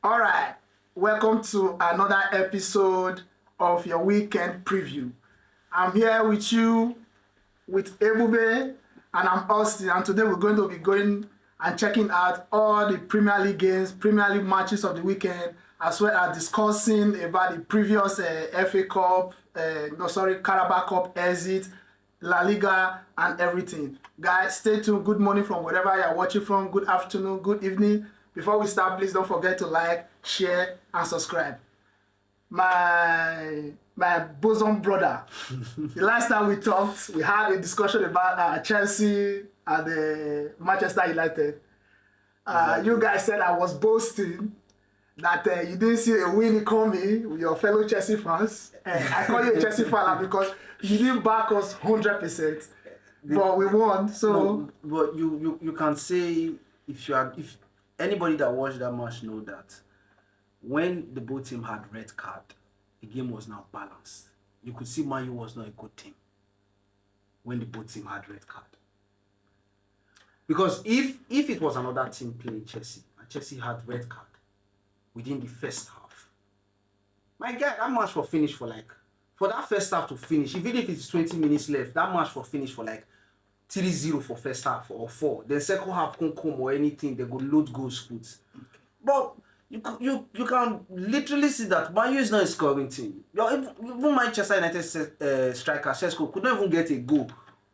All right, welcome to another episode of your weekend preview. I'm here with you, with Ebube, and I'm Austin, and today we're going to be going and checking out all the Premier League games, Premier League matches of the weekend, as well as discussing about the previous FA Cup, Carabao Cup exit, La Liga, and everything. Guys, stay tuned. Good morning from wherever you're watching from. Good afternoon, good evening. Before we start, please don't forget to like, share, and subscribe. My bosom brother. The last time we talked, we had a discussion about Chelsea and Manchester United. You guys said I was boasting that you didn't see a win coming with your fellow Chelsea fans. I call you a Chelsea fan because you didn't back us 100%, but we won. So, no, but you can say if anybody that watched that match know that when the both team had red card, the game was now balanced. You could see Man U was not a good team when the both team had red card. Because if it was another team playing Chelsea and Chelsea had red card within the first half, my guy, that match for finish for that first half to finish, even if it's 20 minutes left, that match for finish for 3-0 for first half or 4. Then second half can come or anything, they go load goals put. But you can literally see that Man U is not a scoring team. Even Manchester United striker Sesko could not even get a goal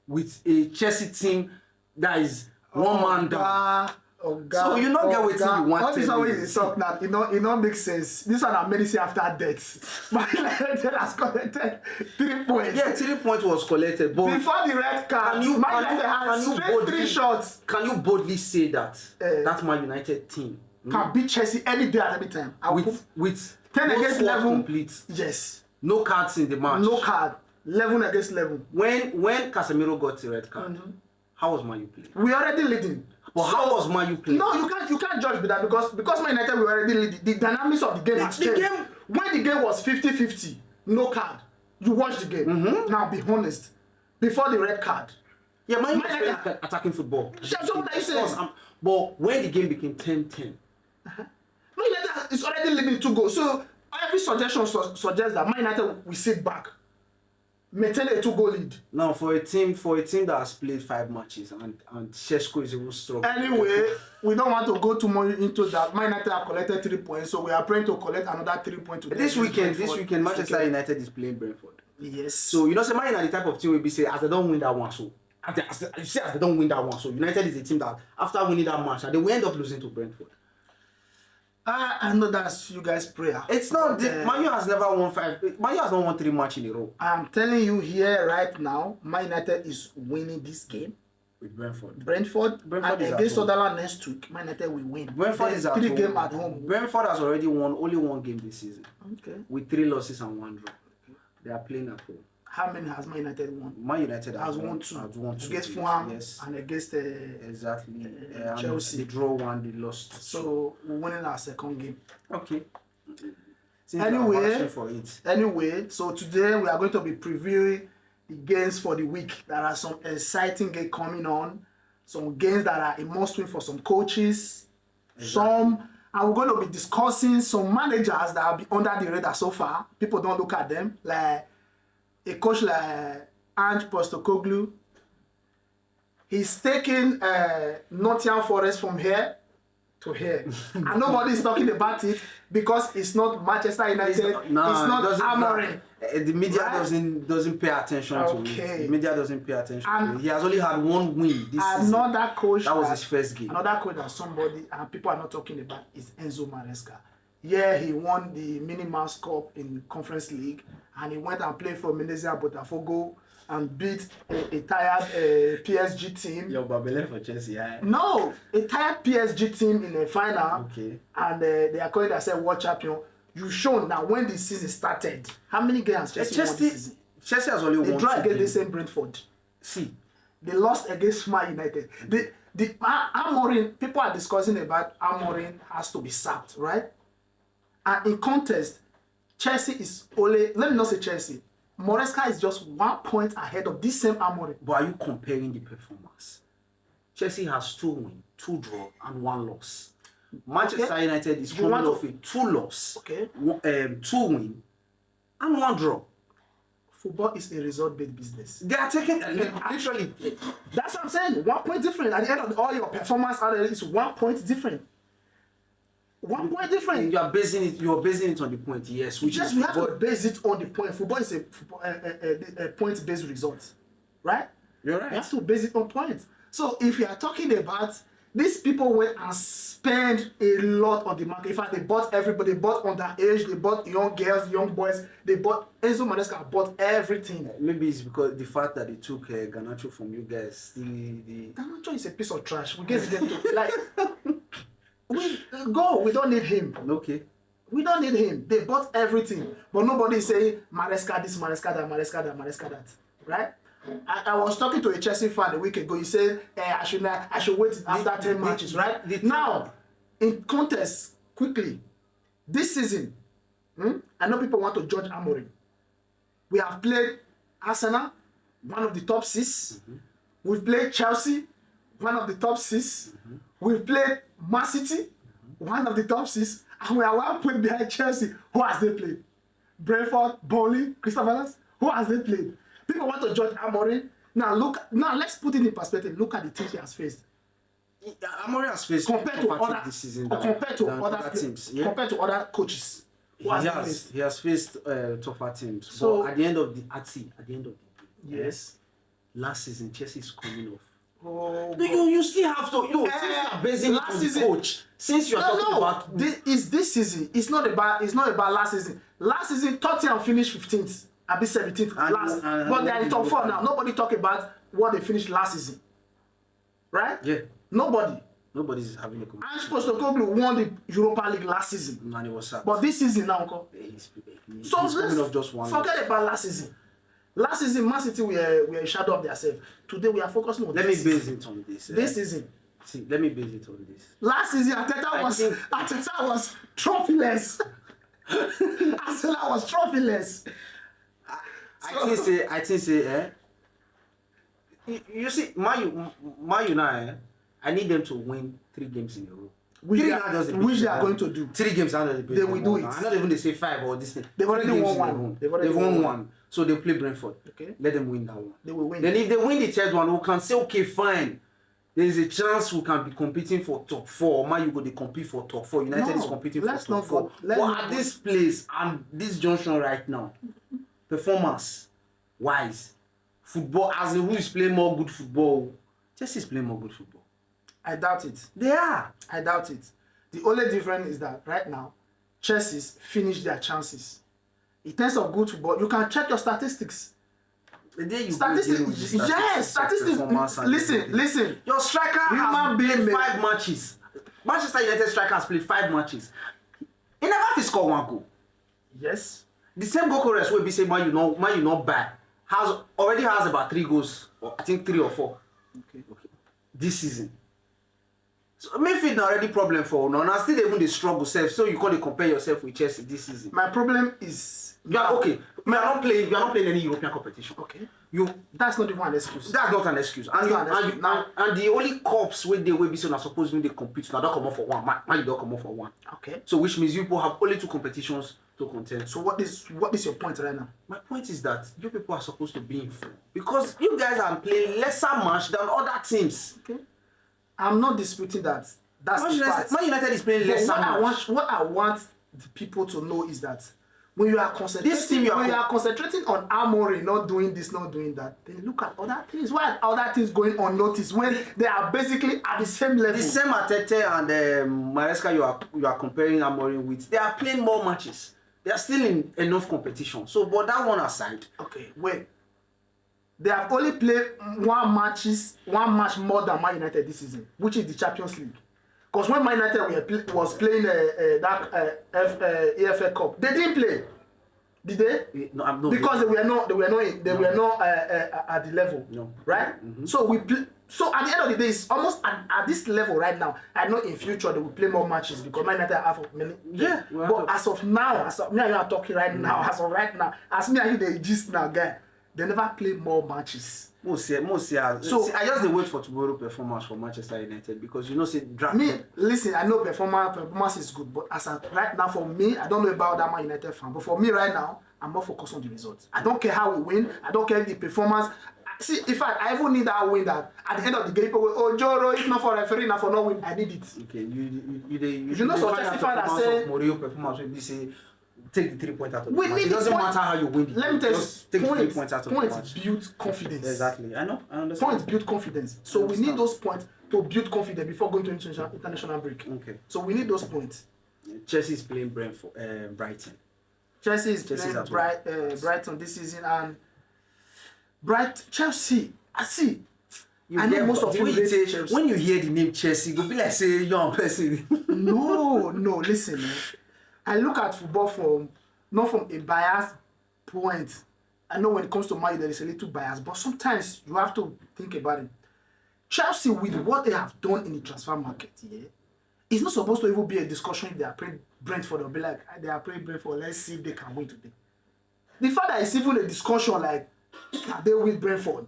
with a Chelsea team that is one man down. So you not get what you want. All this always talk that it not make sense. This one are medicine after death. Man United has collected 3 points. Yeah, 3 points was collected. But before the red card, Man United had 3 shots. Can you boldly say that that Man United team can beat Chelsea any day at any time? With 10 against 11 complete. Yes. No cards in the match. No card. 11 against 11. When Casemiro got the red card, how was Man U playing? We already leading. But how was Man U playing? No, you can't judge with that because Man United we already leading. The dynamics of the game has changed. When the game was 50-50, no card. You watch the game. Now be honest. Before the red card. Yeah, Man United attacking football. So what are you saying? But when the game became 10-10, Man United is already leading 2 goals. So every suggestion suggests that Man United will sit back, maintain a 2-goal lead. Now for a team that has played 5 matches and Sesko is even struggling. Anyway, we don't want to go too much into that. Man United have collected 3 points, so we are praying to collect another 3 points today. This weekend, Manchester United is playing Brentford. Yes. So you know, say Man United the type of team will be say as they don't win that one, so as they don't win that one, so United is a team that after winning that match, they will end up losing to Brentford. I know that's you guys' prayer. It's not. Man U has never won 5. Man U has not won 3 matches in a row. I'm telling you here right now, Man United is winning this game with Brentford. Brentford and is against Sunderland next week. Man United will win. Brentford is at 3 home. games at home. Brentford has already won only 1 game this season. Okay. With 3 losses and 1 draw. Okay. They are playing at home. How many has Man United won? Man United has won 2. Has won 2 against Fulham, yes. and against exactly Chelsea. They draw 1, they lost 2. So we're winning our 2nd game. Okay. Anyway, so today we are going to be previewing the games for the week. There are some exciting games coming on. Some games that are a must-win for some coaches. And we're going to be discussing some managers that have been under the radar so far. People don't look at them. Like a coach like Ange Postecoglou, he's taking Nottingham Forest from here to here, and nobody is talking about it because it's not Manchester United. It's not Amorim. The media doesn't pay attention to it. The media doesn't pay attention to it. He has only had 1 win this season. Another coach that was his first game. Another coach that somebody and people are not talking about is Enzo Maresca. Yeah, he won the Mini Mouse Cup in Conference League, and he went and played for Venezia Botafogo and beat a tired PSG team. Yo, Babele for Chelsea, yeah. No, a tired PSG team in the final. Okay. And they are calling themselves world champion. You've shown that when the season started, how many games Chelsea won this season? Chelsea has only won 2 games. They draw against the same Brentford. See. They lost against Man United. The Amorim, people are discussing about Amorim has to be sacked, right? And in contest, Chelsea is only, let me not say Chelsea, Maresca is just 1 point ahead of this same Amorim. But are you comparing the performance? Chelsea has 2 wins, 2 draws, and 1 loss. Manchester United is coming off a 2 loss, 2 win, and 1 draw. Football is a result-based business. They are taking literally. That's what I'm saying. 1 point different. At the end of all your performance, is 1 point different. 1 point different. You are basing it on the point, yes. Which just is we have to base it on the point. Football is a point-based result, right? You're right. You have to base it on points. So if you are talking about these people went and spend a lot on the market. In fact, they bought everybody. They bought underage. They bought young girls, young boys. They bought Enzo Maresca bought everything. Maybe it's because the fact that they took Garnacho from you guys. Garnacho is a piece of trash. We gave them to like. We don't need him. Okay. We don't need him. They bought everything, but nobody is saying Maresca this, Maresca that, Maresca that, Maresca that, right? I was talking to a Chelsea fan a week ago. He said, I should wait after 10 matches, right? Now, in contest, quickly, this season, I know people want to judge Amorim. We have played Arsenal, one of the top 6. We've played Chelsea, one of the top 6. We've played Man City, one of the top 6. And we are 1 point behind Chelsea. Who has they played? Brentford, Burnley, Crystal Palace? Who has they played? People want to judge Amorim. Now let's put it in perspective. Look at the teams he has faced. Amorim has faced compared to other this season compared to other teams. Yeah? Compared to other coaches. He has faced tougher teams. So but at the end of the day, yes. Last season Chelsea is coming off. Oh, you still have to. Since you are basing last season, coach. Since you are talking about this season, it's not about last season. Last season, Tottenham finished 15th. I'll be 17th last, but they are in top 4 now. Nobody talk about what they finished last season, right? Yeah. Nobody's having a conversation. Ange Postecoglou won the Europa League last season, and it was sad. But this season now, he's coming off just one. Forget about last season. Last season, Man City were a shadow of themselves. Today we are focusing on. Let me base it on this. This season. See, let me base it on this. Last season, Arteta was trophyless. Arsenal was trophyless. I think say you see Man United, I need them to win 3 games in a row. Which they are going to do. 3 games under the base. They will do it. I'm not even they say 5 or this thing. They've already won 1. They've won 1. So they play Brentford. Okay. Let them win that one. They will win. Then if they win the 3rd one, we can say okay, fine. There is a chance we can be competing for top 4. Man, you go to compete for top 4. United is competing for top 4. But at this place and this junction right now, performance wise, football as a who is playing more good football. Chelsea is playing more good football. I doubt it. They are. I doubt it. The only difference is that right now, Chelsea's finished their chances. In terms of good football, you can check your statistics. Statistics. Yes, statistics. Listen. Your striker has played 5 matches. Manchester United striker has played 5 matches. He never has scored 1 goal. Yes. The same goal chorus will be saying man you not bad. Already has about 3 goals, or I think 3 or 4. Okay. This season. So midfield already problem for now. Now still even the struggle self. So you can't compare yourself with Chelsea this season. My problem is you are not playing any European competition. Okay. That's not even an excuse. That's not an excuse. And the only cups where they will be so are supposed when they compete now don't come off for one. Man, you don't come off for one. Okay. So which means you people have only 2 competitions to contend. So what is your point right now? My point is that you people are supposed to be in form because you guys are playing lesser match than other teams. Okay. I'm not disputing that. That's the fact. Man United is playing lesser match. What I want the people to know is that when you are concentrating, concentrating on Amorim, not doing this, not doing that, then look at other things. Why are other things going unnoticed when they are basically at the same level? The same Arteta and Maresca you are comparing Amorim with, they are playing more matches. They are still in enough competition. So, but that one aside. Okay, wait. They have only played 1 match more than Man United this season, which is the Champions League. Because when Man United was playing that EFL Cup, they didn't play. Did they? No, I'm not. Because they were not at the level. No. Right? Mm-hmm. So at the end of the day, it's almost at this level right now. I know in future they will play more matches because Man United have many. Yeah. But as of now, me and you are talking right now, as of right now, as me and you they gist now, guy. they never play more matches. Most years. So see, I just dey wait for tomorrow performance for Manchester United because you know say draft. Me, listen, I know performance is good, but as of right now, for me, I don't know about that Man United fan, but for me right now, I'm more focused on the results. I don't care how we win. I don't care the performance. See, in fact, I even need that win that at the end of the game, people go, oh, Joro, if not for referee, not for no win, I need it. Okay, you know some Chelsea fan that say Mourinho performance will be say take the 3 points out of the we match. need It doesn't point. matter how you win. Let me tell you, just take the 3 points out of the match. Points build confidence. Exactly, I know, I understand. Points build confidence. So we need those points to build confidence before going to international break. Okay. So we need those points. Chelsea is playing Brighton. Chelsea is playing Brighton this season, and Chelsea. I see. I know most of you hate Chelsea. When you hear the name Chelsea, you go be like say young person. No, listen, man. I look at football not from a biased point. I know when it comes to Man U, there is a little bias, but sometimes you have to think about it. Chelsea, with what they have done in the transfer market, it's not supposed to even be a discussion if they are playing Brentford or be like, they are playing Brentford, let's see if they can win today. The fact that it's even a discussion like, can they win Brentford?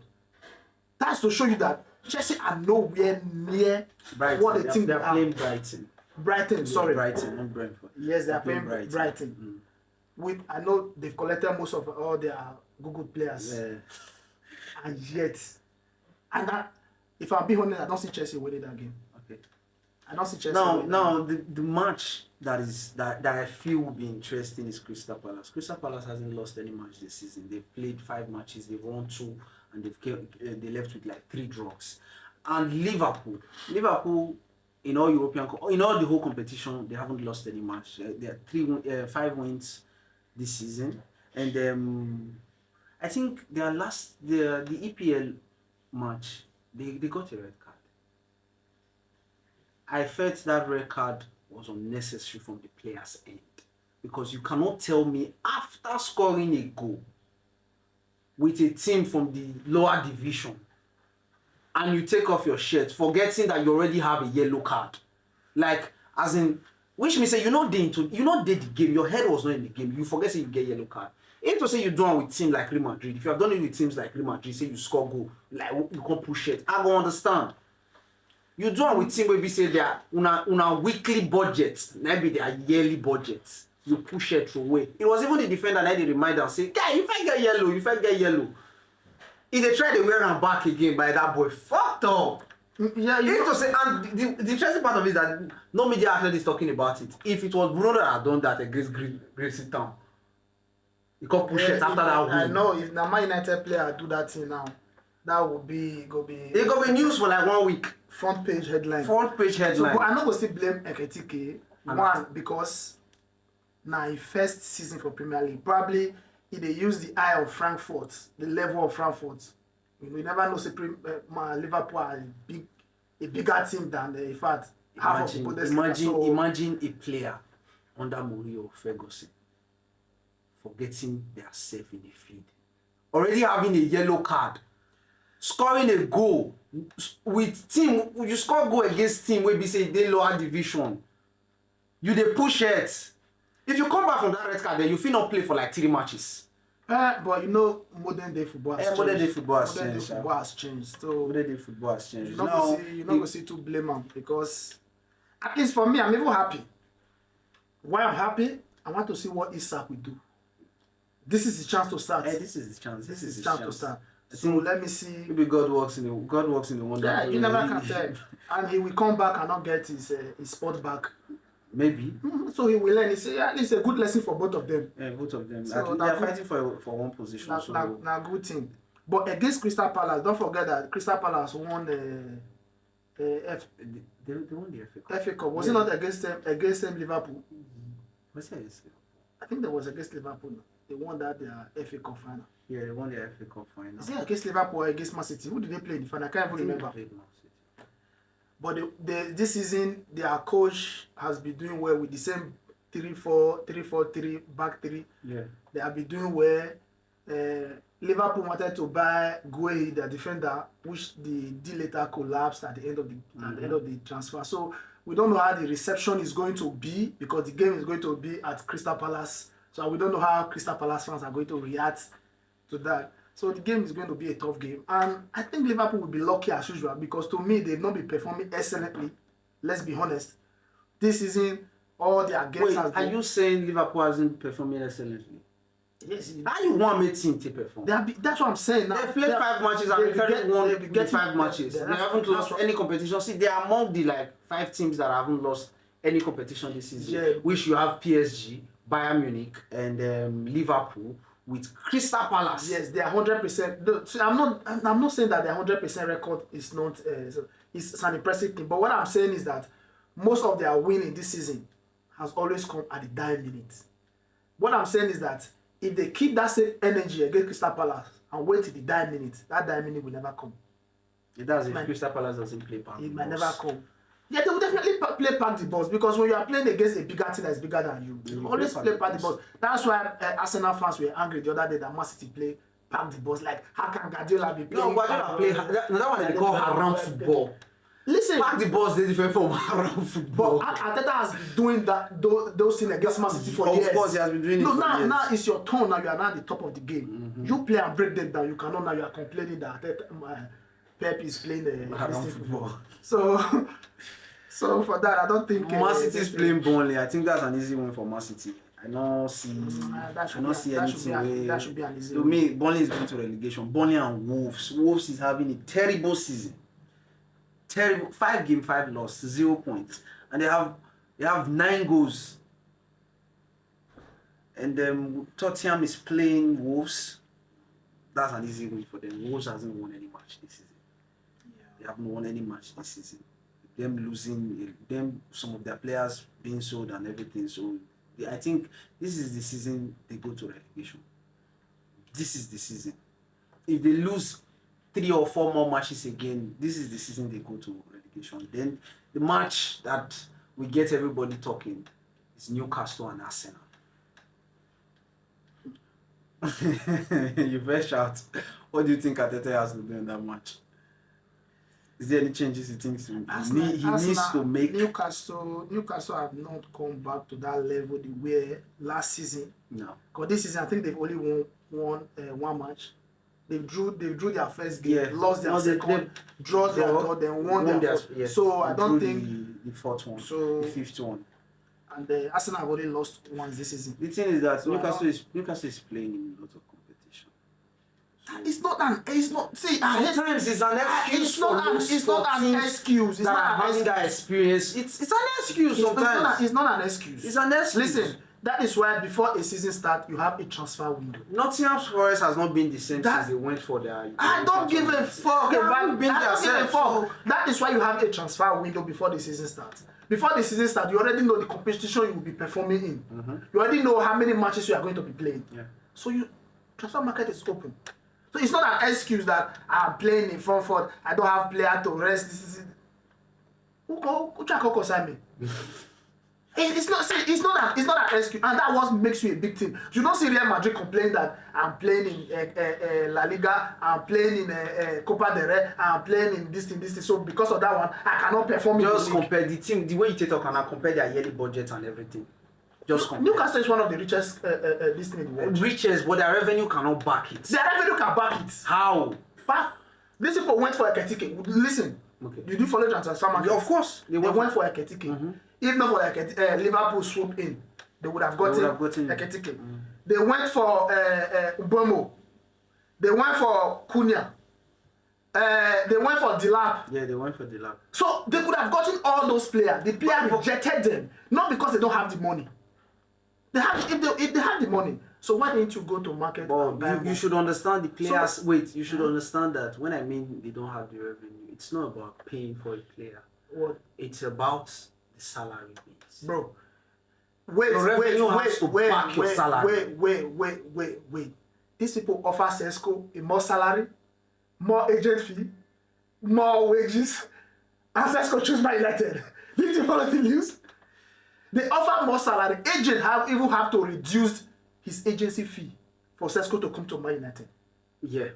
That's to show you that Chelsea are nowhere near Brighton. what they think they are playing Brighton. Brighton, sorry. Brighton, not Brentford. Yes, they are playing Brighton. I know they've collected most of all their good players. Yeah. And yet, if I'm being honest, I don't see Chelsea winning that game. Okay. I don't see Chelsea winning that game. The match that I feel will be interesting is Crystal Palace. Crystal Palace hasn't lost any match this season. They've played 5 matches, they've won 2, and they left with like 3 draws. And Liverpool in all the whole competition, they haven't lost any match. They are 5 wins this season, and I think the EPL match they got a red card. I felt that red card was unnecessary from the players' end because you cannot tell me after scoring a goal with a team from the lower division and you take off your shirt forgetting that you already have a yellow card, like as in, which means say you not did the game, your head was not in the game, you forget say you get yellow card. If to say you do it with teams like Real Madrid, if you have done it with teams like Real Madrid, say you score goal, like you can't push it, I go understand. You do it with team where we say they are una weekly budget, maybe their yearly budget. You push it through away. It was even the defender that they remind and say, guy, if I get yellow. If they try to wear him back again by that boy, fucked up. Yeah, you to say, and the interesting part of it is that no media actually is talking about it. If it was Bruno that had done that against Gracie Town, he got push it after that win. I know if the Man United player do that thing now, that would be it go be news for like 1 week. Front page headline. So, but I'm not going to blame Ekitike. One, because now his first season for Premier League, probably if they use the eye of Frankfurt, the level of Frankfurt. You never know, Liverpool are a bigger team than in fact half of the Bundesliga. Imagine a player under Mourinho Ferguson forgetting their self in the field, already having a yellow card, scoring a goal with team. You score goal against team where we say they lower division. You they push it. If you come back from that red card, then you feel not play for like 3 matches. But you know, modern day football has changed. Modern day football has changed. So modern day football has changed. You're not going to see too blame them because, at least for me, I'm even happy. Why I'm happy? I want to see what Isak will do. This is the chance to start. This is the chance. This is the chance to start. So let me see. Maybe God works in the wonder. Yeah, you never can tell. And he will come back and not get his spot back. Maybe. So he will learn. It's a good lesson for both of them. Yeah, both of them. So they are fighting for one position. Now good thing. But against Crystal Palace, don't forget that Crystal Palace won the they won the FA Cup. FA Cup. Was it not against them Liverpool? Was it? I think that was against Liverpool. They won that their FA Cup final. Yeah, they won the FA Cup final. Is it against Liverpool or against Man City? Who did they play in the final? I can't even remember. But this season, their coach has been doing well with the same 3-4-3 back 3. Yeah. They have been doing well. Liverpool wanted to buy Gueye, the defender, which the deal later collapsed at the end of the transfer. So we don't know how the reception is going to be because the game is going to be at Crystal Palace. So we don't know how Crystal Palace fans are going to react to that. So the game is going to be a tough game. And I think Liverpool will be lucky as usual because to me, they've not been performing excellently. Let's be honest. This season, all their games Wait, are you saying Liverpool hasn't performing excellently? Yes. How you want my team to perform? That's what I'm saying. Now, They played 5 matches and they won the 5 matches. They haven't lost any competition. See, they are among the 5 teams that haven't lost any competition this season. Yeah. Which you have PSG, Bayern Munich, and Liverpool with Crystal Palace. Yes, they are 100%. So I'm not saying that their 100% record is not. It's an impressive thing. But what I'm saying is that most of their winning this season has always come at the dying minute. What I'm saying is that if they keep that same energy against Crystal Palace and wait till the dying minute, that dying minute will never come. It does if Crystal Palace doesn't play back. It might never come. Yeah, they will definitely play back the balls because when you are playing against a bigger team that is bigger than you, you always play back the balls. That's why Arsenal fans were angry the other day that Man City play pack the balls. Like, how can Guardiola be playing? No, Guardiola play. That one they call haram football. Listen, pack the balls they different from haram football. But Arteta has been doing those things against Man City for years. Of course, he has been doing it for years. Now it's your turn. Now you are now at the top of the game. Mm-hmm. You play and break them down. You cannot now. You are complaining that Pep is playing haram football. So for that, I don't think Man City is playing Burnley. I think that's an easy win for Man City. I don't see anything. That should be an easy win. To me, Burnley is going to relegation. Burnley and Wolves. Wolves is having a terrible season. Terrible. 5 games, 5 losses, 0 points, and they have 9 goals. And then Tottenham is playing Wolves. That's an easy win for them. Wolves hasn't won any match this season. Yeah. They haven't won any match this season. Them losing, some of their players being sold and everything. So I think this is the season they go to relegation. This is the season. If they lose 3 or 4 more matches again, this is the season they go to relegation. Then the match that we get everybody talking is Newcastle and Arsenal. You first shout. What do you think Arteta has to do in that match? Is there any changes he thinks he needs to make? Newcastle have not come back to that level they were last season. No. Because this season I think they've only won 1 match. They drew their first game, lost their second, draw their third, then won their fourth. Yeah. So I don't think the 4th one, so, the 5th one. And Arsenal have only lost once this season. The thing is that so Newcastle is playing in a lot of competition. It's not. See, sometimes it's an excuse. It's not an excuse. It's not having that experience. It's an excuse sometimes. It's not an excuse. It's an excuse. Listen. That is why before a season starts, you have a transfer window. Nottingham Forest has not been the same since they went for their... I don't give a fuck about being themselves. That is why you have a transfer window before the season starts. Before the season starts, you already know the competition you will be performing in. Mm-hmm. You already know how many matches you are going to be playing. Yeah. So transfer market is open. So it's not an excuse that I'm playing in Frankfurt, I don't have player to rest. This is it. Who try to consign me? It's not an excuse, and that what makes you a big team. You don't see Real Madrid complain that I'm playing in La Liga, I'm playing in Copa del Rey, I'm playing in this thing. So because of that one, I cannot perform. Just compare the team, the way you take and compare their yearly budget and everything. Just compare. Newcastle is one of the richest this thing in the world. Richest, but their revenue cannot back it. Their revenue can back it. How? These people went for Eketike. Listen, okay. You do follow transfer market. Yeah, of course. They went for Eketike. Mm-hmm. If not for Liverpool swoop in, they would have gotten Eketike. Mm-hmm. They went for Ubomo. They went for Cunha. They went for Delap. Yeah, they went for Delap. So they could have gotten all those players. The player rejected them, not because they don't have the money. If they have the money, so why didn't you go to market? But you should understand the players. So, you should understand that when I mean they don't have the revenue, it's not about paying for a player. What? It's about the salary base. Bro, wait. These people offer Sesko a more salary, more agent fee, more wages, and Sesko choose Man United. Did you follow the news? They offer more salary. Agent even have to reduce his agency fee for Sesko to come to Man United. Yeah.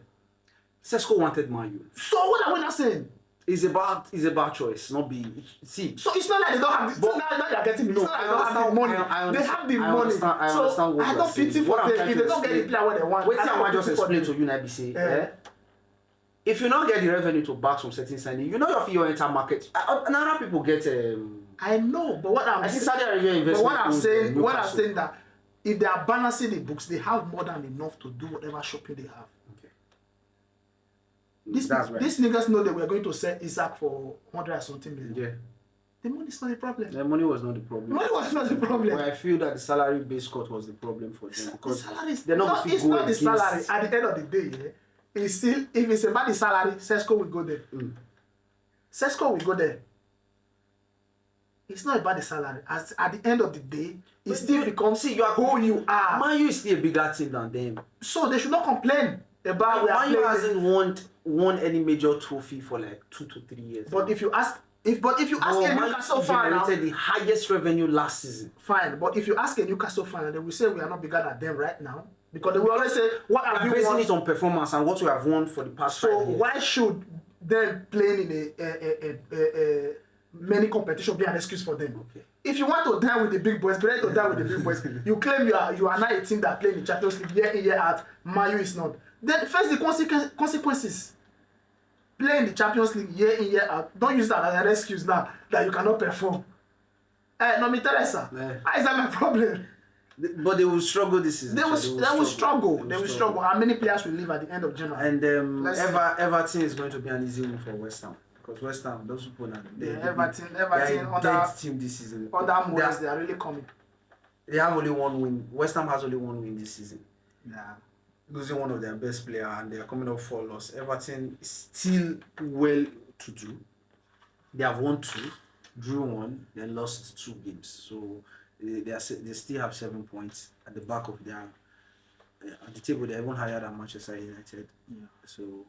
Sesko wanted Man U. So what are we not saying? It's about choice, not being. See. So it's not like they don't have. Now you're getting me. It's not like they don't have the money. They have the money. So I don't pity for them if they don't get the player what they want. Wait till I might just explain to you, Nabi, if you don't get the revenue to back some certain signing, you know your enter market. Other people get. I know, but what I'm saying, what I'm saying that if they are balancing the books, they have more than enough to do whatever shopping they have. Okay. These niggas know that we are going to sell Isaac for 100 or something million. Yeah. The money is not the problem. The money was not the problem. Money was not the problem. But I feel that the salary base cut was the problem for them because they're not. It's not the salary. At the end of the day, it's still if it's about the salary, Sesko will go there. Sesko will go there. It's not about the salary. At the end of the day, it still becomes who you are. Man U is still a bigger team than them. So they should not complain about Man U hasn't won any major trophy for like 2 to 3 years. But if you ask a Newcastle fan now, the highest revenue last season. Fine, but if you ask a Newcastle fan, they will say we are not bigger than them right now because they will always say what have you won? Basing it on performance and what we have won for the past 5 years. So why should them playing in a many competition be an excuse for them? Okay. If you want to die with the big boys, be ready to die with the big boys. You claim you are not a team that play in the Champions League year in year out. Man U is not. Then face the consequences. Play in the Champions League year in year out. Don't use that as an excuse now that you cannot perform. No me interesa. How is that my problem? But they will struggle this season. They will struggle. How many players will leave at the end of January? And Everton is going to be an easy win for West Ham. Because West Ham, those people now, Everton on that team this season. Under Amorim, they are really coming. They have only one win. West Ham has only one win this season. Yeah. Losing one of their best players and they are coming off 4 losses. Everton is still well to do. They have won 2, drew 1, then lost 2 games. So they still have 7 points at the back of their at the table. They're even higher than Manchester United. Yeah. So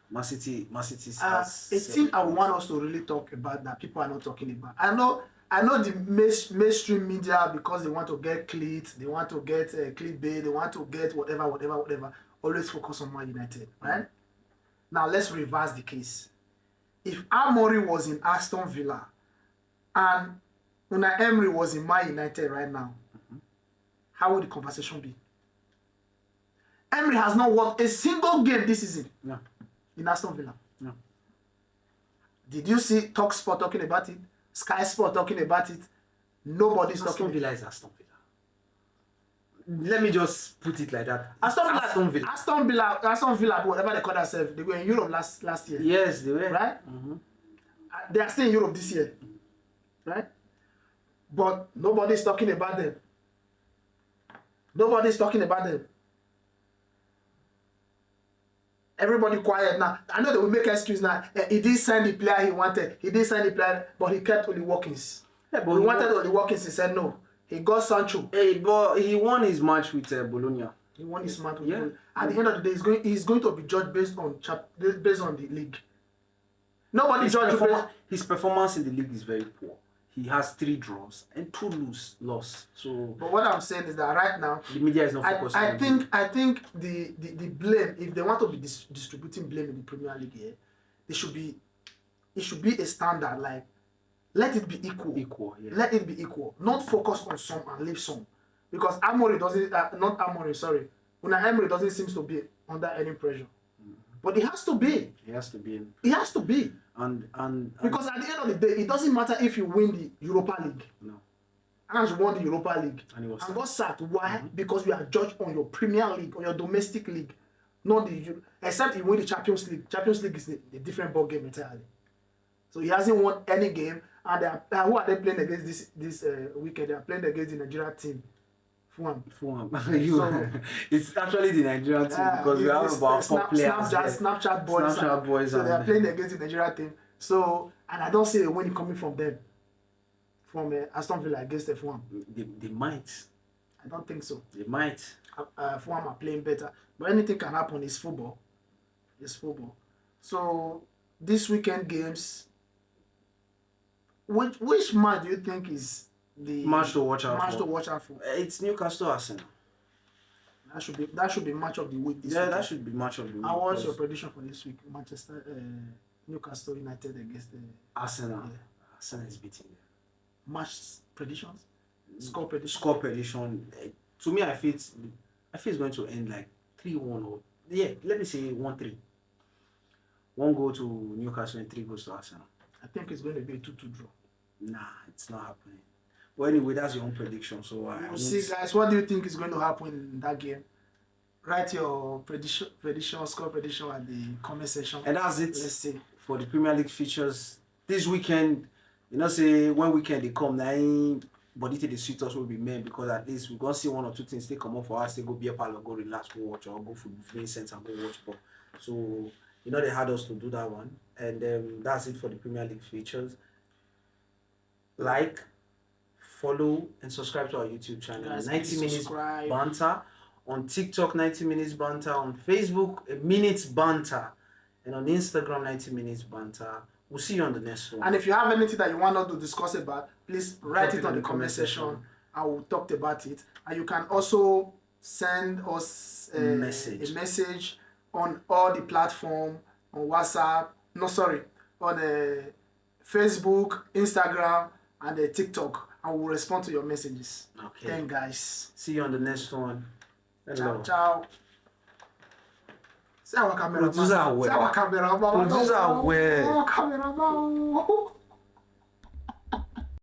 Man City has a team I want us to really talk about that people are not talking about. I know the mainstream media, because they want to get clicks, they want to get clickbait, they want to get whatever, always focus on Man United, right? Now let's reverse the case. If Amorim was in Aston Villa and Unai Emery was in Man United right now, how would the conversation be? Emery has not won a single game this season. No. In Aston Villa. No. Did you see TalkSport talking about it? Sky Sport talking about it? Nobody's talking. Aston Villa is Aston Villa. Let me just put it like that. Aston Villa, whatever they call themselves, they were in Europe last year. Yes, they were. Right? They are still in Europe this year. Right? But nobody's talking about them. Everybody quiet now. I know they will make an excuse now. He didn't sign the player he wanted. But he kept Oli Watkins. Yeah, but he wanted Oli Watkins. He said no. He got Sancho. Hey, but he won his match with Bologna. He won his match with Bologna. At the end of the day, he's going to be judged based on the league. Nobody judges his performance in the league is very poor. He has 3 draws and 2 loss. So, but what I'm saying is that right now, the media is not focused on it. I think the blame, if they want to be distributing blame in the Premier League here, it should be a standard. Like, let it be equal. Yeah. Let it be equal. Not focus on some and leave some. Because Unai Emery doesn't seem to be under any pressure. But it has to be. It has to be. And because at the end of the day, it doesn't matter if you win the Europa League. No. And you won the Europa League. And got sacked. Why? Because you are judged on your Premier League, on your domestic league. Not except you win the Champions League. Champions League is a different ball game entirely. So he hasn't won any game. And who are they playing against this weekend? They are playing against the Nigeria team. Fulham. It's actually the Nigerian team because we have about 4 players. Snapchat boys. So they are playing against the Nigeria team. So, and I don't see a win coming from them. From Aston Villa against the Fulham. They might. I don't think so. They might. Fulham are playing better. But anything can happen. It's football. So, this weekend games, which match do you think is the match to watch out for? It's Newcastle Arsenal. That should be match of the week this week. That should be match of the week. What's your prediction for this week? Newcastle United against the Arsenal. Yeah. Arsenal is beating them. Match predictions, score prediction. Score prediction. To me, I feel it's going to end like 3-1 or let me say 1-3. 1 goal to Newcastle and 3 goals to Arsenal. I think it's going to be a 2-2 draw. Nah, it's not happening. Well, anyway, that's your own prediction. So We'll see, guys. What do you think is going to happen in that game? Write your prediction, score prediction at the comment section. And that's it. Let's see. For the Premier League features this weekend. You know, say when weekend they come, now body to the suit us will be men because at least we're gonna see 1 or 2 things they come up for us. They go be a parlor, go relax, go watch, or go for viewing center and go watch ball. So you know they had us to do that one, and that's it for the Premier League features. Like, follow, and subscribe to our YouTube channel. Guys, 90 minutes subscribe. banter on TikTok. 90 minutes banter on Facebook. A minutes banter, and on Instagram 90 minutes banter. We'll see you on the next one. And if you have anything that you want us to discuss about, please write it on the comment section. I will talk about it. And you can also send us a message on all the platforms, on WhatsApp, on Facebook, Instagram, and TikTok. And we'll respond to your messages. Okay. Then, guys. See you on the next one. Hello. Ciao. Say our camera. Producer aware. Say our camera. Producer aware. Our camera.